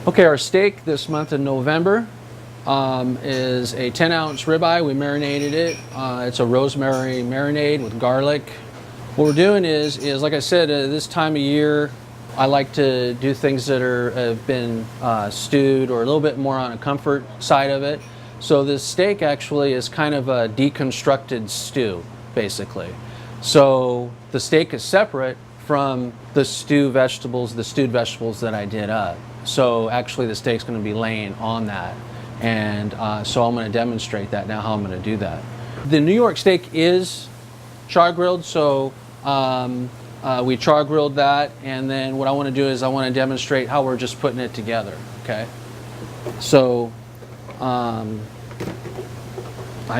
Okay, our steak this month in November is a 10-ounce ribeye. We marinated it. It's a rosemary marinade with garlic. What we're doing is like I said, this time of year, I like to do things that have been stewed or a little bit more on a comfort side of it. So this steak actually is kind of a deconstructed stew, basically. So the steak is separate from the stewed vegetables that I did up. So actually the steak's going to be laying on that. And so I'm going to demonstrate that now, how I'm going to do that. The New York steak is char grilled, so we char grilled that, and then what I want to do is I want to demonstrate how we're just putting it together, okay? So I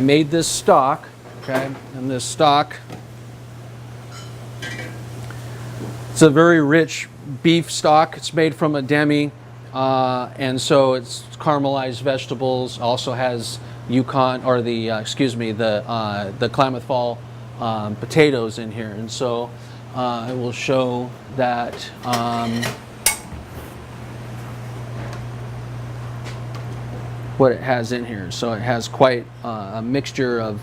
made this stock, okay, and this stock, it's a very rich beef stock. It's made from a demi, and so it's caramelized vegetables. Also has Yukon, or the Klamath fall potatoes in here, and so I will show that what it has in here. So it has quite a mixture of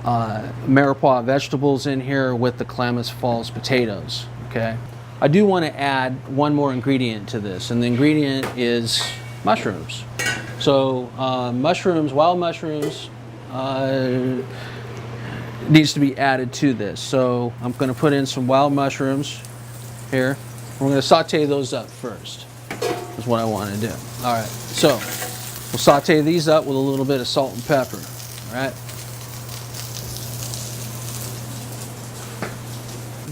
mirepoix vegetables in here with the Klamath Falls potatoes. Okay, I do want to add one more ingredient to this, and the ingredient is mushrooms. So mushrooms, wild mushrooms, needs to be added to this. So I'm going to put in some wild mushrooms here. We're going to saute those up first, is what I want to do. All right, so we'll saute these up with a little bit of salt and pepper. All right.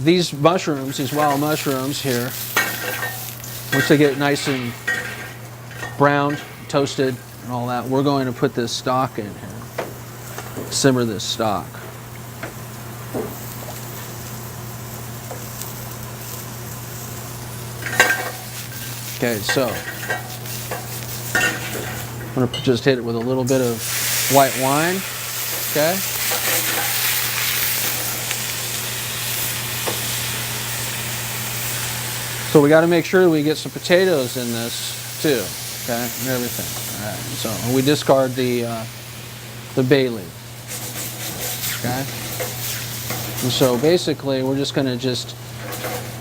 These mushrooms, these wild mushrooms here, once they get nice and browned, toasted, and all that, we're going to put this stock in here. Simmer this stock. Okay, so I'm going to just hit it with a little bit of white wine. Okay. So we got to make sure we get some potatoes in this too, okay, and everything. All right. So we discard the bay leaf, okay. And so basically, we're just going to just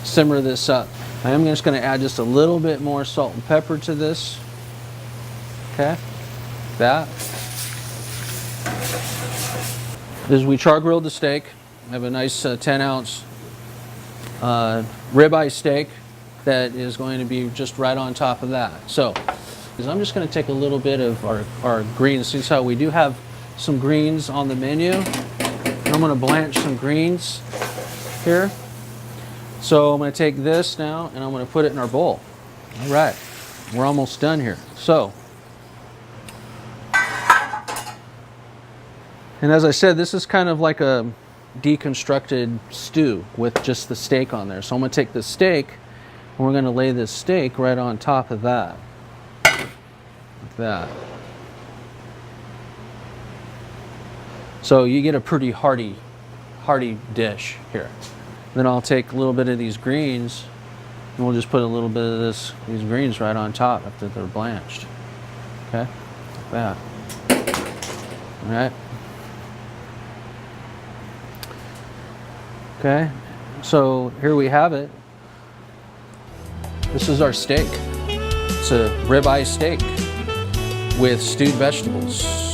simmer this up. I am just going to add just a little bit more salt and pepper to this, okay. That. As we char grilled the steak, I have a nice 10-ounce ribeye steak that is going to be just right on top of that. So I'm just going to take a little bit of our greens. See how we do have some greens on the menu. I'm going to blanch some greens here. So I'm going to take this now and I'm going to put it in our bowl. All right, we're almost done here. So, and as I said, this is kind of like a deconstructed stew with just the steak on there. So I'm going to take the steak and we're going to lay this steak right on top of that. Like that. So you get a pretty hearty dish here. Then I'll take a little bit of these greens and we'll just put a little bit of these greens right on top after they're blanched. Okay? Like that. All right. Okay, so here we have it. This is our steak. It's a ribeye steak with stewed vegetables.